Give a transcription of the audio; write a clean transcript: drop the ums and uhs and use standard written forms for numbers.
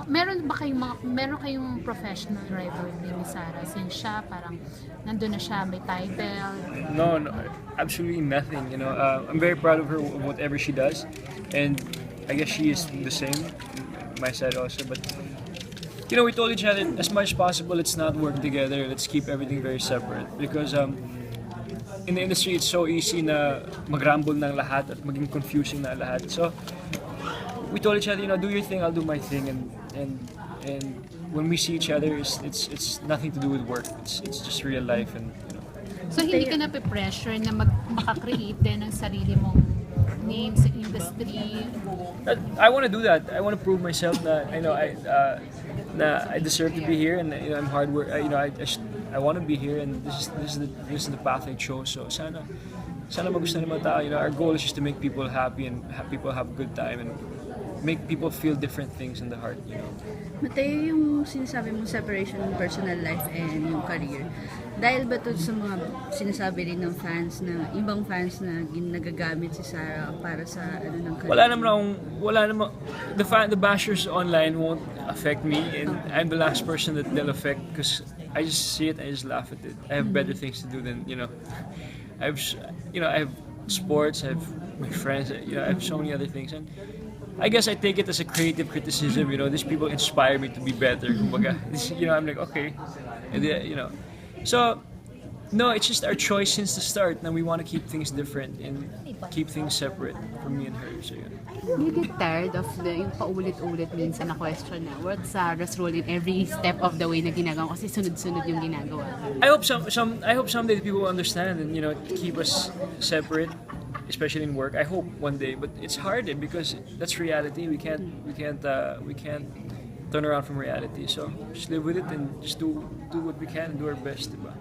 Meron kayong professional rivalry ni Sarah since siya parang nandun na siya, may title. No, no, absolutely nothing. I'm very proud of her of whatever she does, and I guess she is the same. My side also, but we told each other as much as possible. Let's not work together. Let's keep everything very separate because in the industry it's so easy na magramble ng lahat at maging confusing na lahat. So we told each other, do your thing, I'll do my thing, and when we see each other, it's nothing to do with work. It's just real life, and So hindi ka na pressure na makakreate din ng sarili mong name sa industry? I want to do that. I want to prove myself that I deserve to be here, and I'm hard work. I want to be here, and this is the path I chose. So sana magustuhan ng mga tao. Our goal is just to make people happy and have people have a good time and make people feel different things in the heart. Mateo, yung sinasabi mong separation ng personal life and yung career, dahil ba to sa mga sinasabi rin ng fans na, ibang fans na nagagamit si Sarah para sa ng career? Wala naman, the bashers online won't affect me, and I'm the last person that they'll affect because I just see it, I just laugh at it. I have better things to do than, I have sports, I have my friends, I have so many other things, and I guess I take it as a creative criticism. These people inspire me to be better. Kumbaga, I'm like, okay, and so no, it's just our choice since the start. Now we want to keep things different and keep things separate from me and her. So yeah. Do you get tired of yung paulit-ulit minsan na question na what's Sarah's role in every step of the way na ginagawa kasi sunod-sunod yung ginagawa? I hope someday the people will understand and keep us separate, especially in work. I hope one day, but it's hard because that's reality. We can't turn around from reality. So just live with it and just do what we can and do our best, diba?